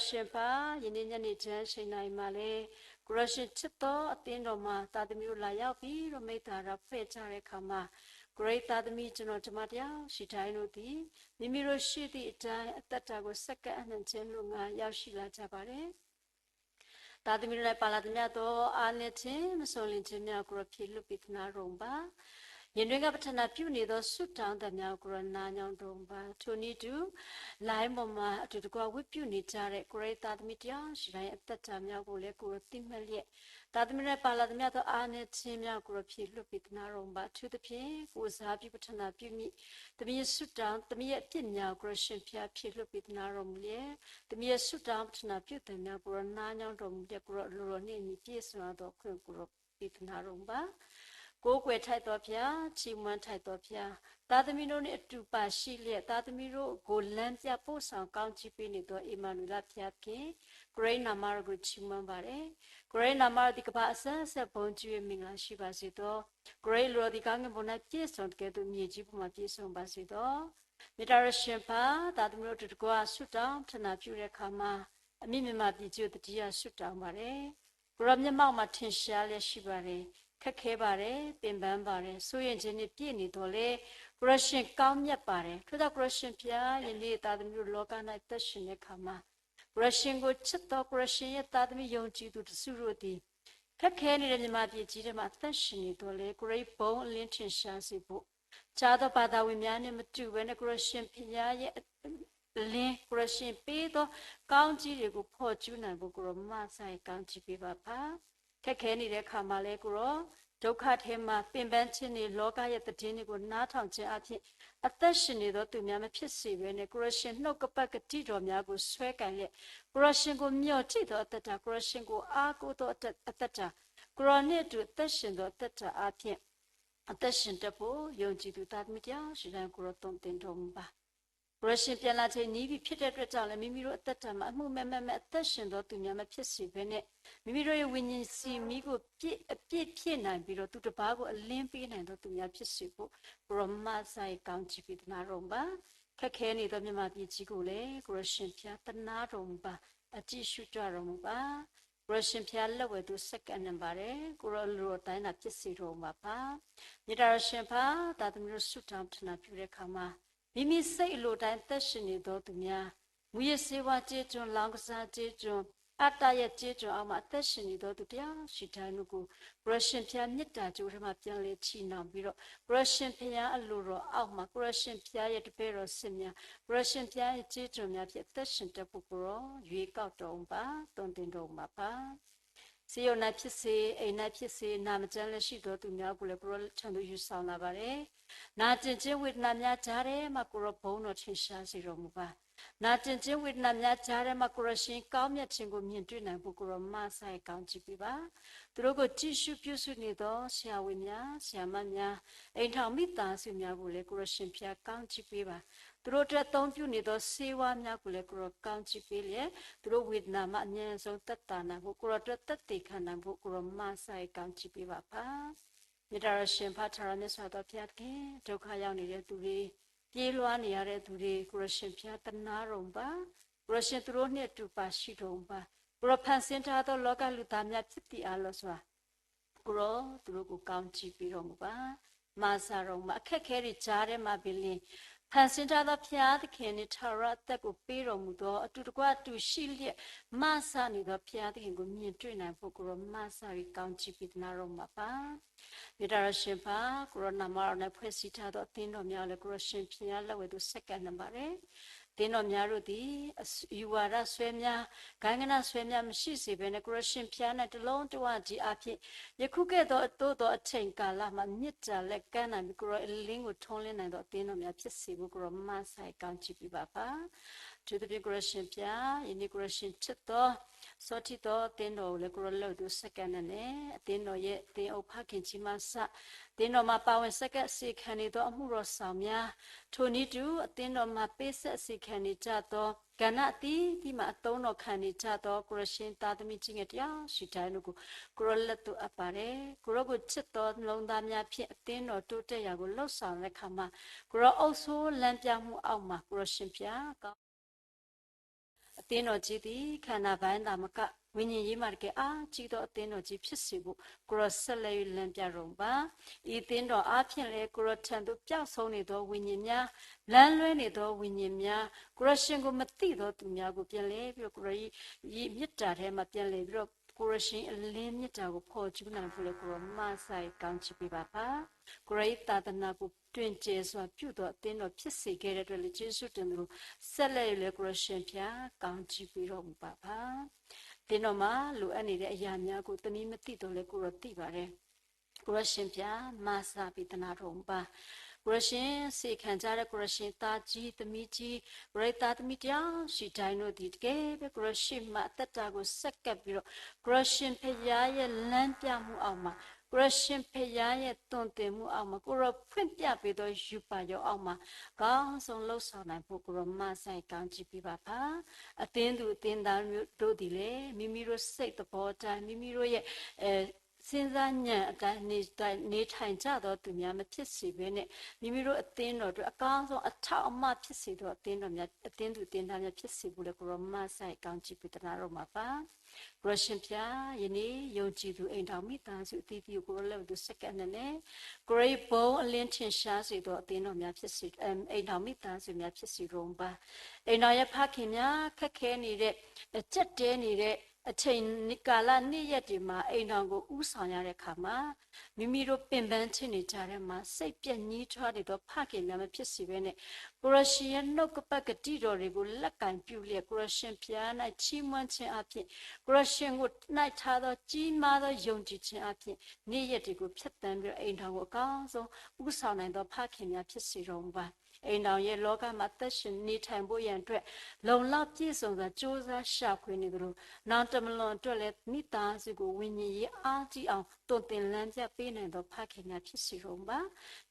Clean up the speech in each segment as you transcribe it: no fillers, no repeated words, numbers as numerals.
ရှင်ပါယနေ့ညနေချမ်းချိန်တိုင်းမှာလေကိုရရှင်ချစ်တော်အသင်းတော်မှာသာသမီတို့လာရောက်ပြီးတော့မိသားရဖွဲ့ကြတဲ့အခါမှာဂရိတ်သာသမီကျွန်တော်ဓမ္မတရားရှိတိုင်းတို့သည်မိမိတို့ရှိသည့်အတိုင်းအသက်တာကိုစက္ကန့်အနှံခြင်းလို့ငါရောက်ရှိလာကြပါတယ်သာသမီတို့လည်းပါလာသမျှတော့အာနဲ့ခြင်းမစုံလင်ခြင်းများကိုဖြည့်လွတ်ပြီးသနာရုံပါယင်တွေကပထနာပြုနေသောဆွတ်တောင်းတဲ့များကိုနာညောင်းတုံပါထိုနည်းတူလိုင်းပေါ်မှာအတူတကွဝိပြုနေကြတဲ့ကိုရိသာသမီတရားရှိတိုင်းအသက်တာများကိုလည်းကိုသိမှတ်လျက်သာသမီနဲ့ပါလာသမျှသောအားနဲ့ခြင်းများကိုဖြည့်လွတ်ပြီးသနာရုံပါသူသဖြင့်ကိုစားပြုပထနာပြုမိသမီးဆွတ်တောင်းသမီးရဲ့အပြစ်များကိုရှင်ဖျားဖြည့်လွတ်ပြီးသနာရုံမူလျက်သမီးရဲ့ဆွတ်တောင်းပထနာပြုတဲ့များကိုနာညောင်းတော်မူလျက်ကိုလိုလိုနဲ့ညီပြည့်စုံသောခွင့်ကိုပြီးသနာရုံပါကိုယ်ွယ်ထိုက်တော်ဖျားချီးမွမ်းထိုက်တော်ဖျားသာသမီတို့နှင့်အတူပါရှိလျက်သာသမီတို့ကိုလမ်းပြပို့ဆောင်ကောင်းချီးပေးနေသောအီမာနူလာဖျားဖြင့်ဂရိနာမရကိုချီးမွမ်းပါတယ်ဂရိနာမရဒီကပါအဆက်ဆက်ဘုံကျွေးမင်္ဂလာရှိပါစေသောဂရိလိုဒီကငယ်ဘုံ၌ပြည့်စုံတဲ့သူမြေကြီးပေါ်မှာပြည့်စုံပါစေသောမေတ္တာရရှင်ပါသာသမီတို့တို့ကဆွတ်တောင်းထနာပြုတဲ့အခါမှာအမိမြမပြည်ကျိုးတတိယဆွတ်တောင်းပါတယ်ဘုရားမျက်မှောက်မှာထင်ရှားလျက်ရှိပါတယ်ခက်ခဲပါတယ်ပင်ပန်းပါတယ်ဆိုရင်ချင်းပြည့်နေတော့လေကရရှင်ကောင်းမြတ်ပါတယ်ထို့ကြောင့်ကရရှင်ဖျားယနေ့သာသမီတို့လောက၌သက်ရှင်တဲ့ခါမှာကရရှင်ကိုချစ်တော်ကရရှင်ရဲ့သာသမီယုံကြည်သူတစုတို့သည်ခက်ခဲနေတဲ့မြမပြည်ကြီးထဲမှာသက်ရှင်နေတော့လေဂရိတ်ဘုံအလင်းထင်ရှားစေဖို့ခြားသောဘာသာဝင်များနဲ့မတူဘဲနဲ့ကရရှင်ဖျားရဲ့လင်းကရရှင်ပေးသောကောင်းကြီးတွေကိုဖော်ကျူးနိုင်ဖို့ကိုရမဆိုင်ကောင်းချီးပေးပါပါခက်ခဲနေတဲ့ခါမှာလဲကိုရောဒုက္ခထဲမှာပင်ပန်းခြင်းတွေလောကရဲ့တည်င်းတွေကိုနားထောင်ခြင်းအဖြစ်အသက်ရှင်နေသောသူများမဖြစ်စေဘဲနဲ့ကိုရရှင်နှုတ်ကပတ်ကတိတော်များကိုဆွဲကန်လက်ကိုရရှင်ကိုမျှော်ကြည့်သောအသက်တာကိုရရှင်ကိုအားကိုးသောအသက်တာကိုရောနဲ့အတူအသက်ရှင်သောအသက်တာအဖြစ်အသက်ရှင်တတ်ဖို့ယုံကြည်သူသားသမီးများရှိတိုင်းကိုရောတုံ့တင်တော်မူပါဘရရှင်ပြန်လာချိန်နီးပြီးဖြစ်တဲ့အတွက်ကြောင့်လည်းမိမိတို့အသက်တာမှာအမှုမဲ့အသက်ရှင်သောသူများမဖြစ်စေဘဲနဲ့မိမိတို့ရဲ့ဝိညာဉ်စီမိကိုအပြည့်ဖြည့်နိုင်ပြီးတော့သူတစ်ပါးကိုအလင်းပေးနိုင်သောသူများဖြစ်စေဖို့ဘရမဆိုင်ကောင်းချီးပေးသနာတော်ပါခက်ခဲနေသောမြမပြည်ကြီးကိုလည်းဘရရှင်ဖျားသနာတော်ပါအကြည့်ရှုကြတော်မူပါဘရရှင်ဖျားလက်ဝဲသူစက္ကန့်နေပါတယ်ကိုရောလူတော်တိုင်းသာဖြစ်စေတော်မူပါမြေတာရရှင်ဖာသာသမီတို့ဆုတောင်းထနာပြုတဲ့အခါမှာမိမိစိတ်အလိုတိုင်းသက်ရှင်နေသောသူများမူရစေဝါကျေကျွန်းလောင်ကစားကျေကျွန်းအတ္တရဲ့ကျေကျွန်းအောင်မှာအသက်ရှင်နေသောသူတရားရှိတိုင်းတို့ကိုဘရရှင်ဖျားမြတ်တာကြိုးထမှာပြန်လေချီနှောင်ပြီးတော့ဘရရှင်ဖျားအလိုတော်အောက်မှာဘရရှင်ဖျားရဲ့တပည့်တော်ဆင်များဘရရှင်ဖျားရဲ့ကျေကျွန်းများဖြစ်အသက်ရှင်တတ်ဖို့ကိုရောရွေးကောက်တော်ပါတွင်တင်တော်မှာပါစေယုံနာဖြစ်စေအိမ်နာဖြစ်စေနာမကျန်းလက်ရှိတော်သူများကိုလည်းဘရချန်သူယူဆောင်လာပါတယ်နာကျင်ခြင်းဝေဒနာများကြားထဲမှာကိုရဘုံတော်ထင်ရှားစေတော်မူပါနာကျင်ခြင်းဝေဒနာများကြားထဲမှာကိုရရှင်ကောင်းမြတ်ခြင်းကိုမြင်တွေ့နိုင်ဖို့ကိုရမဆိုင်ကောင်းချီးပေးပါသူတို့ကိုကြည့်ရှုပြုစုနေသောဆရာဝန်များဆရာမများအိမ်ထောင်မိသားစုများကိုလည်းကိုရရှင်ဖျားကောင်းချီးပေးပါသူတို့အတွက်သုံးပြုနေသောဆေးဝါးများကိုလည်းကိုရကောင်းချီးပေးလျက်သူတို့ဝေဒနာမှာအမြဲဆုံးသက်သာနိုင်ဖို့ကိုရအတွက်သက်သေခံနိုင်ဖို့ကိုရမဆိုင်ကောင်းချီးပေးပါပါမြေတာရရှင်ဖာထာရမြတ်စွာဘုရားခင်ဒုက္ခရောက်နေတဲ့သူတွေပြေးလွှားနေရတဲ့သူတွေကိုရရှင်ဖျားတနာတော်ပါကိုရရှင်သူတို့နဲ့အတူပါရှိတော်ပါကိုရဖန်ဆင်းထားသောလောကလူသားများဖြစ်တည်အားလို့ဆိုတာကိုရောသူတို့ကိုကောင်းချီးပေးတော်မူပါမာစာတော်မှာအခက်ခဲတွေကြားထဲမှာပင်လင်ဖန်ဆင်းထားသောဖျားသခင်နဲ့ထာဝရအသက်ကိုပေးတော်မူသောအတူတကွအတူရှိလျက်မဆာနေသောဖျားသခင်ကိုမြင်တွေ့နိုင်ဖို့ကိုရောမဆာပြီးကောင်းချီးပေးနာတော်မှာပါမြေတာရရှင်ပါကိုရောနာမတော်နဲ့ဖွဲ့စည်းထားသောအသင်းတော်များလည်းကိုရောရှင်ဖျားလက်ဝဲသူစက္ကန့်နေပါတယ်တင်းတော်များတို့သည်ယူဝါဒဆွဲများဂိုင်းကနဆွဲများမရှိစေဘဲနဲ့ကိုရရှင်ဖျား၌တလုံးတဝကြီးအဖြစ်ယခုကဲ့သို့အတိုးသောအချိန်ကာလမှာမြစ်တာလက်ကမ်းနိုင်ပြီးကိုရအလင်းကိုထုံးလင်းနိုင်သောအတင်းတော်များဖြစ်စေဖို့ကိုရမဆိုင်ကောင်းချီးပေးပါပါသူတို့ကိုရရှင်ဖျားယနေ့ကိုရရှင်ချစ်သောစောတိတော်အတင်းတော်ကိုလည်းကိုရလို့သူစက္ကန့်နဲ့အတင်းတော်ရဲ့အတင်းအုပ်ဖခင်ကြီးမဆတင်းတော်မှာပါဝင်စက္ကန့်စေခံနေသောအမှုတော်ဆောင်များထိုနည်းတူအတင်းတော်မှာပေးဆက်စေခံနေကြသောကဏ္ဍအသီးဒီမှာအသုံးတော်ခံနေကြသောကိုရရှင်သားသမီးကြီးငယ်တရားရှိတိုင်းတို့ကိုရလက်သူအပ်ပါတယ်ကိုရကိုချစ်တော်နှလုံးသားများဖြင့်အတင်းတော်တိုးတက်ရာကိုလှုပ်ဆောင်တဲ့အခါမှာကိုရအုပ်ဆိုးလမ်းပြမှုအောက်မှာကိုရရှင်ပြ အသင်းတော်ကြီးသည်ခန္ဓာပိုင်းသာမကဝိညာဉ်ရေးမှာတကယ်အားကြီးသောအသင်းတော်ကြီးဖြစ်စေဖို့ကိုရောဆက်လက်လမ်းပြတော်ပါဤအသင်းတော်အားဖြင့်လည်းကိုရောထံသို့ပျောက်ဆုံးနေသောဝိညာဉ်များလမ်းလွဲနေသောဝိညာဉ်များကိုရောရှင်ကိုမသိသောသူများကိုပြန်လဲပြီးတော့ကိုရောဤမြစ်တာထဲမှာပြန်လဲပြီးတော့ကိုရရှင်အလင်းမြတ်တာကိုဖော်ကျူးနိုင်ဖို့လေကိုရမဆိုင်ကောင်းချီးပေးပါပါကိုရိတာတနာကိုတွင်ကျဲစွာပြုတော်အသင်းတော်ဖြစ်စေခဲ့တဲ့အတွက်လေယေရှုတင်သူဆက်လက်လေကိုရရှင်ဖျားကောင်းချီးပေးတော်မူပါပါတင်းတော်မှာလိုအပ်နေတဲ့အရာများကိုသမီးမသိတော့လေကိုရသိပါတယ်ကိုရရှင်ဖျားမဆာပိတနာတော်မူပါကိုရရှင်စေခံကြတဲ့ကိုရရှင်သားကြီးသမီးကြီးကိုရသားသမီးတရားရှိတိုင်းတို့ဒီတကယ်ပဲကိုရရှင်မှာအသက်တာကိုစက္ကပ်ပြီးတော့ကိုရရှင်ဖျားရဲ့လမ်းပြမှုအောင်မှာကိုရရှင်ဖျားရဲ့တွင်တင်မှုအောင်မှာကိုရဖွင့်ပြပေးသောယူပါရောအောင်မှာကောင်းဆုံးလှုပ်ဆောင်နိုင်ဖို့ကိုရမဆိုင်ကောင်းချီးပေးပါပါအသင်းသူအသင်းသားတို့ဒီလေမိမိတို့စိတ်သဘောတိုင်းမိမိတို့ရဲ့စဉ်းစားဉာဏ်အတိုင်းနေထိုင်ကြတော့သူများမဖြစ်စေဘဲနဲ့မိမိတို့အသင်းတော်တို့အကောင်းဆုံးအထောက်အမဖြစ်စေတော့အသင်းတော်များအသင်းသူအသင်းသားများဖြစ်စေဖို့လေကိုရမဆိုင်ကောင်းချီးပေးတနာတော်မှာပါကိုရရှင်ဖျားယနေ့ယုံကြည်သူအိမ်တော်မိသားစုအသီးသီးကိုလည်းသူစက္ကန့်နဲ့ကိုရိဘုံအလင်းထင်ရှားစေတော့အသင်းတော်များဖြစ်စေအိမ်တော်မိသားစုများဖြစ်စေတော့ပါအိမ်တော်ရဲ့ဖခင်များခက်ခဲနေတဲ့ကြက်တဲနေတဲ့အချိန်ကာလနေ့ရက်တွေမှာအိမ်တော်ကိုဥဆောင်ရတဲ့အခါမှာမိမိတို့ပင်ပန်းချင်နေကြတဲ့မှာစိတ်ပြည့်ညှိထွားနေတော့ဖခင်များမဖြစ်စေဘဲနဲ့ကိုရရှင်ရဲ့နှုတ်ကပတ်ကတိတော်တွေကိုလက်ကင်ပြုလျက်ကိုရရှင်ဖျား၌ချီးမွမ်းခြင်းအပြင်ကိုရရှင်ကို၌ထားသောကြီးမားသောယုံကြည်ခြင်းအပြင်နေ့ရက်တွေကိုဖျက်ဆီးပြီးအိမ်တော်ကိုအကောင်းဆုံးဥဆောင်နိုင်သောဖခင်များဖြစ်စေတော်မူပါအိမ်တော်ရဲ့လောကမှာသက်ရှင်နေထိုင်ဖို့ရန်အတွက်လုံလောက်ပြည့်စုံစွာကြိုးစားရှာဖွေနေသလိုနောက်တမလွန်အတွက်လည်းမိသားစုကိုဝိညာဉ်ရေးအားကြီးအောင်တွင်တင်လမ်းပြပေးနိုင်သောဖခင်များဖြစ်စေတော်မူပါ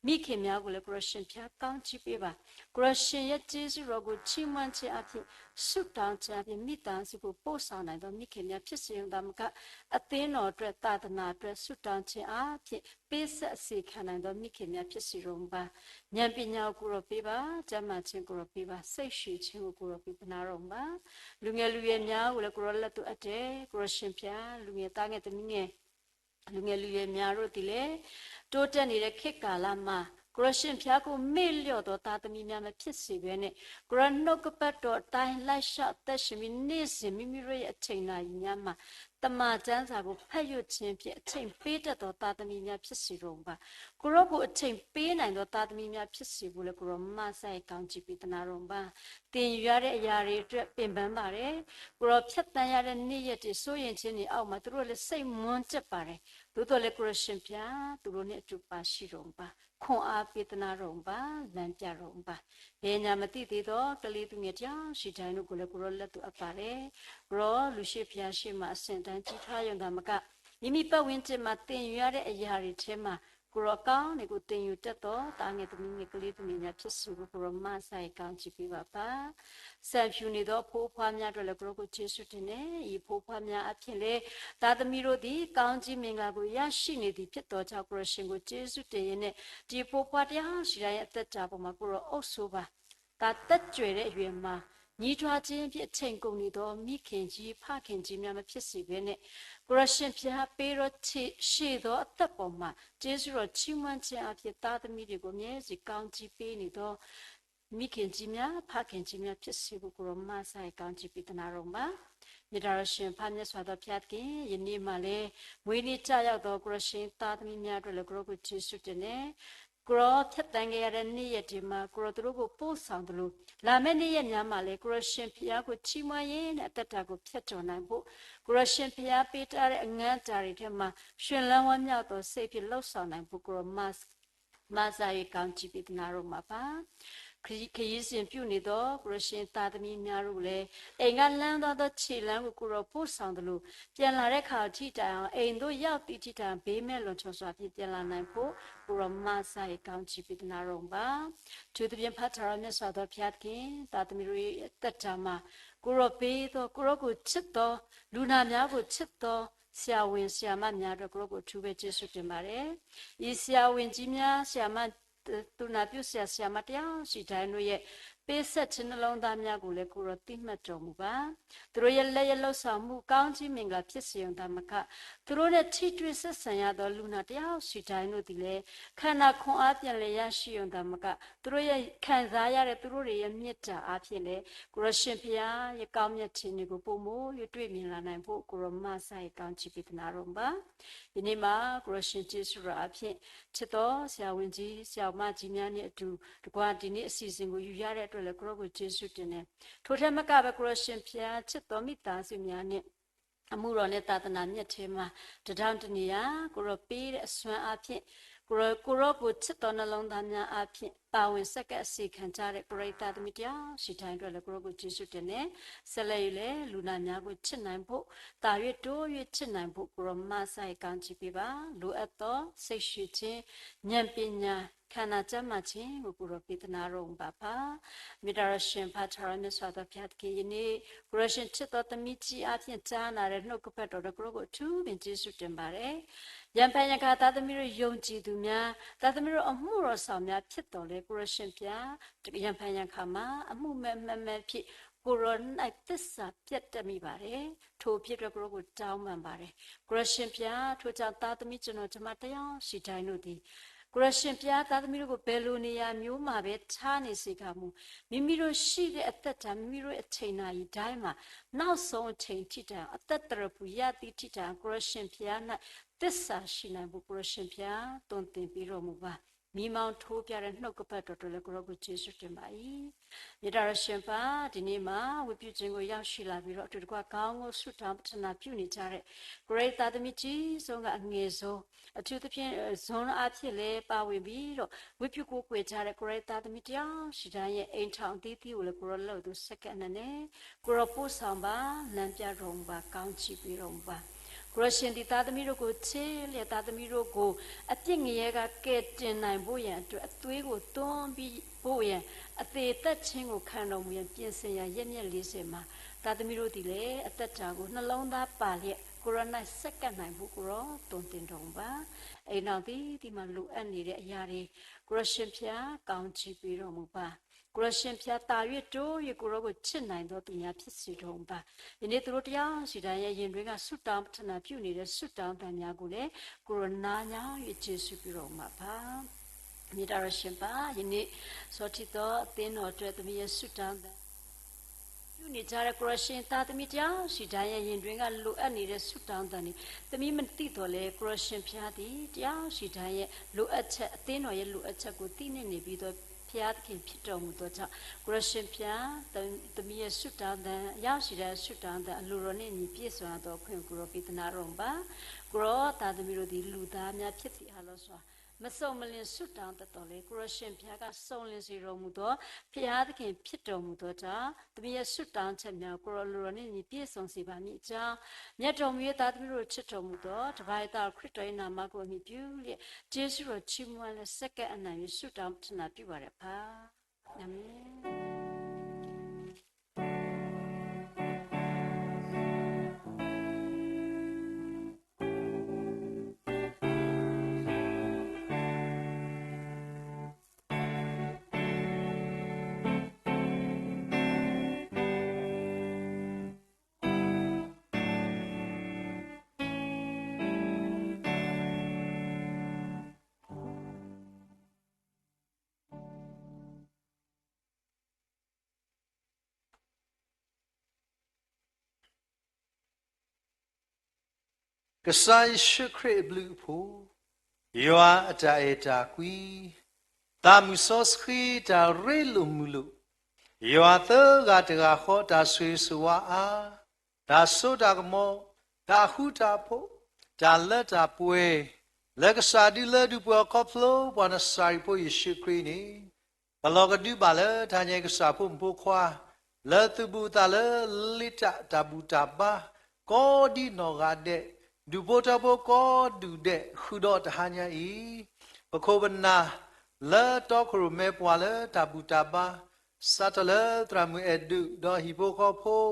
မိခင်များကိုလည်းကိုရရှင်ဖျားကောင်းချီးပေးပါကိုရရှင်ရဲ့ကျေးဇူးတော်ကိုချီးမွမ်းခြင်းအဖြစ်ဆုတောင်းခြင်းအဖြစ်မိသားစုကိုပို့ဆောင်နိုင်သောမိခင်များဖြစ်စေတော်မူကအသင်းတော်အတွက်သာသနာအတွက်ဆုတောင်းခြင်းအဖြစ်ပေးဆက်အစီခံနိုင်သောမိခင်များဖြစ်စေတော်မူပါဉာဏ်ပညာကိုရောပေးပါကျမ်းမာခြင်းကိုရောပေးပါစိတ်ရှိခြင်းကိုရောပေးနာတော်မူပါလူငယ်လူရွယ်များကိုလည်းကိုရောလက်တို့အပ်တယ်ကိုရောရှင်ဖျားလူငယ်သားငယ်သမီးငယ်လူငယ်လူရွယ်များတို့ဒီလေတိုးတက်နေတဲ့ခေတ်ကာလမှာကိုရရှင်ဖျားကိုမေ့လျော့သောသားသမီးများမဖြစ်စေဘဲနဲ့ကိုရနှုတ်ကပတ်တော်အတိုင်းလိုက်လျှောက်သက်ရှင်ပြီးနေ့စဉ်မိမိတို့ရဲ့အချိန်နာရီများမှာတမန်ကျမ်းစာကိုဖတ်ရခြင်းဖြင့်အချိန်ပေးတတ်သောသားသမီးများဖြစ်စေတော်ပါကိုရောကိုအချိန်ပေးနိုင်သောသားသမီးများဖြစ်စေဖို့လေကိုရောမဆိုင်ကောင်းချီးပေးတနာတော်ပါတင်ယူရတဲ့အရာတွေအတွက်ပင်ပန်းပါတယ်ကိုရောဖြတ်တန်းရတဲ့နေ့ရက်တွေစိုးရင်ချင်းတွေအောက်မှာသူတို့လည်းစိတ်မွန်းကျက်ပါတယ်သို့တော်လည်းကိုရရှင်ဖျားသူတို့နဲ့အတူပါရှိတော်ပါခွန်အားပေးတနာတော်ပါလမ်းပြတော်ပါဘယ်ညာမသိသေးတော့ကလေးသူငယ်ကြောင့်ရှိတိုင်းတို့ကိုလည်းကိုရောလက်သူအပ်ပါတယ်ကိုရောလူရှိဖျားရှိမှအစဉ်တန်းကြီးထွားရုံသာမကမိမိပတ်ဝန်းကျင်မှာတင်ယူရတဲ့အရာတွေထဲမှာကိုရောကောင်းနေကိုတင်ယူတတ်တော့တာငယ်သမီးငယ်ကလေးသူငယ်များဖြစ်စီကိုရောမဆိုင်ကောင်းချီးပေးပါပါဆံဖြူနေသောဖိုးဖွားများတို့လည်းကိုရောကိုကျေးဇူးတင်နေဤဖိုးဖွားများအဖြစ်လေသားသမီးတို့သည်ကောင်းကြီးမင်္ဂလာကိုရရှိနေသည်ဖြစ်တော်ကြောင့်ကိုရောရှင်ကိုကျေးဇူးတင်ရင်းနဲ့ဒီဖိုးဖွားတရားရှိတိုင်းအသက်တာပေါ်မှာကိုရောအုပ်ဆိုးပါဒါတက်ကြွယ်တဲ့အရွယ်မှာညီထွားခြင်းဖြစ်အချိန်ကုန်နေသောမိခင်ကြီးဖခင်ကြီးများမဖြစ်စေဘဲနဲ့ကိုရရှင်ဖျားပေးတော့ရှေ့သောအသက်ပေါ်မှာကျေးဇူးတော်ချီးမွမ်းခြင်းအဖြစ်သားသမီးတွေကိုမြဲစီကောင်းချီးပေးနေသောမိခင်ကြီးများဖခင်ကြီးများဖြစ်စေဖို့ကိုရမဆိုင်ကောင်းချီးပေးတနာတော်မှာမြေတော်ရှင်ဖမြတ်စွာသောဘုရားခင်ယနေ့မှလည်းမွေးနေ့ကြရောက်သောကိုရရှင်သားသမီးများတို့လည်းကိုရကိုကျေးဇူးတင်နေကိုရောဖြတ်တန်းခဲ့ရတဲ့နေ့ရက်ဒီမှာကိုရောတို့ကိုပို့ဆောင်တယ်လို့လာမယ့်နေ့ရက်များမှာလေကိုရရှင်ဖျားကိုချီးမွမ်းရင်းနဲ့အသက်တာကိုဖျက်တော်နိုင်ဖို့ကိုရရှင်ဖျားပေးထားတဲ့အငန်းတာတွေထဲမှာရှင်လန်းဝမ်းမြောက်သောစိတ်ဖြင့်လှုပ်ဆောင်နိုင်ဖို့ကိုရောမဆာရေးကောင်းချီးပေးနာတော်မှာပါခရီးစဉ်ပြုနေသောကိုရရှင်သားသမီးများတို့လည်းအိမ်ကလမ်းသောခြေလမ်းကိုကိုရောပို့ဆောင်တယ်လို့ပြန်လာတဲ့ခါထိတိုင်အောင်အိမ်တို့ရောက်တိထိတိုင်ဘေးမဲ့လွန်ချော်စွာဖြင့်ပြန်လာနိုင်ဖို့ကိုရောမဆာရေးကောင်းချီးပေးနာတော်ပါသူတပြင်းဖတ်ထားရမြတ်စွာသောဘုရားခင်သားသမီးတို့ရဲ့တက်တာမှာကိုရောပေးသောကိုရောကိုချစ်သောလူနာများကိုချစ်သောဆရာဝန်ဆရာမများတို့ကိုရောကိုထူးပဲကျေးဇူးတင်ပါတယ်ဤဆရာဝန်ကြီးများဆရာမသူနာပြုဆရာမတရားရှိတိုင်းတို့ရဲ့ ပေးဆက်ခြင်းနှလုံးသားများကိုလည်းကိုရောသိမှတ်တော်မူပါသူတို့ရဲ့လက်ရလှုပ်ဆောင်မှုကောင်းခြင်းမင်္ဂလာဖြစ်စေုံသာမကသူတို့နဲ့ထိတွေ့ဆက်ဆံရသောလူနာတယောက်စီတိုင်းတို့သည်လည်းခန္ဓာခွန်အားပြန်လည်ရရှိုံသာမကသူတို့ရဲ့ခံစားရတဲ့သူတို့ရဲ့မေတ္တာအားဖြင့်လည်းကိုရောရှင်ဖျားရဲ့ကောင်းမြတ်ခြင်းတွေကိုပုံမိုးရွတွေ့မြင်လာနိုင်ဖို့ကိုရောမဆိုင်ကောင်းချီးပေးသနာတော်ပါဒီနေ့မှာကိုရောရှင်ကျေးဇူးတော်အဖြစ်ချစ်တော်ဆရာဝန်ကြီးဆရာမကြီးများနဲ့အတူတကွာဒီနေ့အစီအစဉ်ကိုယူရတဲ့အတွက်လည်းကိုရောကိုကျေးဇူးတင်တယ်ထိုထက်မကပဲကိုရောရှင်ဖျားချစ်တော်မိသားစုများနဲ့အမှုတော်နဲ့သာသနာမြတ်ထဲမှာတထောင်တနေရာကိုရောပေးတဲ့အစွမ်းအဖြစ်ကိုရောကိုချစ်တော်နှလုံးသားများအဖြစ်ပါဝင်စက္ကအစီခံကြတဲ့ပရိသတ်သမီးတရားရှိတိုင်းအတွက်လည်းကိုရောကိုကျေးဇူးတင်တယ်ဆက်လက်လေလူနာများကိုချစ်နိုင်ဖို့တာ၍တိုး၍ချစ်နိုင်ဖို့ကိုရောမဆိုင်ကောင်းချီးပေးပါလိုအပ်သောစိတ်ရှိခြင်းဉာဏ်ပညာခန္ဓာကြမ်းမှခြင်းကိုကိုရောပေးသနာတော်ပါပါမေတ္တာရှင်ဖတ်ထားရမြတ်စွာဘုရားခင်ယနေ့ကိုရောရှင်ချစ်တော်သမီးကြီးအဖြစ်ကြားနာတဲ့နှုတ်ကပတ်တော်ကိုကိုအထူးပင်ကျေးဇူးတင်ပါတယ်ရံဖန်ရခါသားသမီးတို့ယုံကြည်သူများသားသမီးတို့အမှုတော်ဆောင်များဖြစ်တော်လေကိုရရှင်ပြရံဖန်ရခါမှာအမှုမဲ့ဖြစ်ကိုရိုနာသစ္စာပြတ်တက်မိပါတယ်ထို့ဖြစ်တဲ့ကိုကိုတောင်းပန်ပါတယ်ကိုရရှင်ပြထို့ကြောင့်သားသမီးကျွန်တော်ကျမတရားရှိတိုင်းတို့သည်ကိုရရှင်ပြသားသမီးတို့ကိုဘယ်လိုနေရာမျိုးမှာပဲထားနေစေကမူမိမိတို့ရှိတဲ့အသက်တာမိမိတို့အချိန်နာရီတိုင်းမှာနောက်ဆုံးအချိန်ထိတိုင်အသက်တရပူရတိထိတိုင်ကိုရရှင်ပြ၌သစ္စာရှိနိုင်ဖို့ကိုရရှင်ပြတွင်တင်ပြီးတော်မူပါမိမောင်ထိုးပြတဲ့နှုတ်ကပတ်တော်တို့လည်းကိုရောကိုကျေးဇူးတင်ပါ၏မြေတာရရှင်ပါဒီနေ့မှာဝိပုခြင်းကိုရောက်ရှိလာပြီးတော့အတူတကွကောင်းကိုဆုတောင်းပတနာပြုနေကြတဲ့ဂရိတ်သားသမီးကြီးဆုံးကအငယ်ဆုံးအထူးသဖြင့်ဇွန်အဖြစ်လဲပါဝင်ပြီးတော့ဝိပုကိုကွေကြတဲ့ဂရိတ်သားသမီးတရားရှိတိုင်းရဲ့အိမ်ထောင်တီးတီးကိုလည်းကိုရောလို့သူစက္ကန့်နဲ့ကိုရောပို့ဆောင်ပါလမ်းပြတော်ပါကောင်းချီးပြီးတော်ပါကိုရရှင်ဒီသားသမီးတို့ကိုချစ်လျက်သားသမီးတို့ကိုအပြစ်ငရဲကကဲတင်နိုင်ဖို့ရန်အတွက်အသွေးကိုတွန်းပြီးဖို့ရန်အသေးသက်ခြင်းကိုခံတော်မူရန်ပြင်ဆင်ရရက်မြက်40မှာသားသမီးတို့ဒီလေအသက်တာကိုနှလုံးသားပါလျက်ကိုရိုနာစက္ကန့်နိုင်ဖို့ကိုရောတွန်းတင်တော်ပါအိမ်တော်ဒီမှာလိုအပ်နေတဲ့အရာတွေကိုရရှင်ဖျားကောင်းချီးပေးတော်မူပါကိုရရှင်ဖျားတာ၍တိုး၍ကိုရောကိုချစ်နိုင်သောပညာဖြစ်စေတော်ပါဒီနေ့သူတို့တရားရှိတိုင်းရဲ့ရင်တွင်ကဆုတောင်းပတနာပြုနေတဲ့ဆုတောင်းတန်များကိုလည်းကိုရနာညာ၍ကျေးဇူးပြုတော်မှာပါမြေတာရရှင်ပါယနေ့စောတိတော်အသင်းတော်အတွက်သမီးရဲ့ဆုတောင်းတန်ပြုနေကြတဲ့ကိုရရှင်သားသမီးတရားရှိတိုင်းရဲ့ရင်တွင်ကလိုအပ်နေတဲ့ဆုတောင်းတန်တွေသမီးမသိတော်လဲကိုရရှင်ဖျားသည်တရားရှိတိုင်းရဲ့လိုအပ်ချက်အသင်းတော်ရဲ့လိုအပ်ချက်ကိုသိနေပြီးတော့ဖျားသခင်ဖြစ်တော်မူသောကြောင့်ကိုရရှင်ဖျားသမီးရဲ့ဆုတောင်းတဲ့ရောက်ရှိတဲ့ဆုတောင်းတဲ့အလိုတော်နဲ့ညီပြည့်စုံသောခွင့်ကိုရောပေးသနာတော်ပါကိုရောသားသမီးတို့ဒီလူသားများဖြစ်သည်ဟာလို့ဆိုမစုံမလင်ဆုတောင်းတတ်တော်လေကိုရရှင်ဖျားကစုံလင်စေတော်မူသောဖျားသခင်ဖြစ်တော်မူသောကြောင့်သမီးရဲ့ဆုတောင်းချက်များကိုရောလိုတော်နဲ့ညီပြည့်စုံစေပါမည်အကြောင်းမြတ်တော်မူရဲ့သားသမီးတို့ချစ်တော်မူသောတပါးသားခရစ်တော်၏နာမကိုမြည်ပြုလျက်ယေရှုတော်ချီးမွမ်းလက်စက္ကန့်အနိုင်ဆုတောင်းပတနာပြုပါရပါအာမင်ကဆိုင်ရှုခရစ်ဘလူးဖို့ယောအတာအတာကွီတာမူဆော့စခီတာရေလူမူလူယောသောကတကခေါ်တာဆွေဆွာအားဒါဆိုတာကမောဒါဟူတာဖို့ဒါလက်တာပွဲလက်ကစားဒီလက်ဒူပေါ်ကော့ဖလိုဘာနဆိုင်ဖို့ယေရှုခရစ်နေဘလောကဒူပါလေထာညေကစားဖို့ပိုခွာလက်သူဘူတာလေလိတာတဘူတာပါကောဒီနောဂါတဲ့ဒူပိုတာပိုကောဒူတဲ့ခုတော့တဟာညာဤပခိုဗနာလာတော့ခရမေပွာလေတဘူတာပါစတလေတရမူအဒူဒေါ်ဟီပိုကောဖို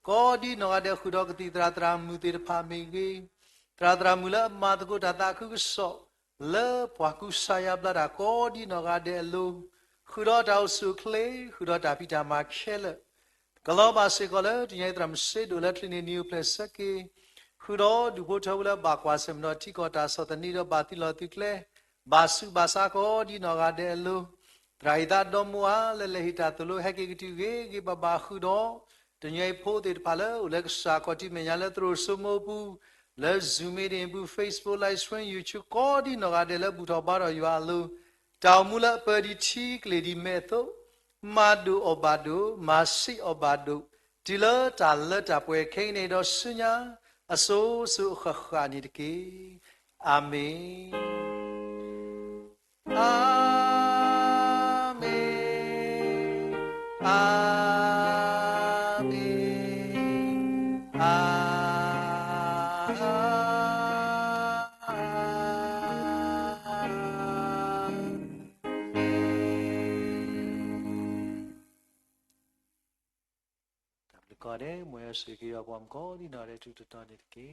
ကောဒီနောဂါတဲ့ခုတော့ကတိတရာတရာမူတေဖာမေကြီးတရာတရာမူလာမာတကိုတတာခုဆောလေပွာကုဆာယဘလာကောဒီနောဂါတဲ့လူခ ခုတော့တောက်စုကလေးခုတော့တာပိတာမာခဲလကလောပါစေကလေဒီနေ့တရမစေဒိုလက်ထရီနီယူပလက်စကေခုတော့ဒူဖို့ထောလဘာကွာစမနော်တီကောတာစောတနီတော့ဘာတိလောတိကလေဘာစုဘာစာကောဒီနော်ကတဲ့လူဒရိုင်တာဒမွာလေလေဟီတာတလူဟက်ကီကတီဂေဘဘာခုတော့တညိဖို့တဲ့ပါလေလက်စာကောတီမညာလေသူစုမပူလက်ဇူမီတင်ဘူး Facebook live stream YouTube ကောဒီနော်ကတဲ့လေဘူတော်ပါတော့ယူအလူတောင်မူလပဒီချီကလေဒီမဲတော့မာဒူအဘာဒူမာစီအဘာဒူဒီလတာလတာပွဲခိနေတော့စညာအစိုးစုခခာနိတကေအာမင်အာမင်အာမင်အာကောတဲ့မွေးစေကရပွမ်ကောဒီနာရဲတူတတနေတကေ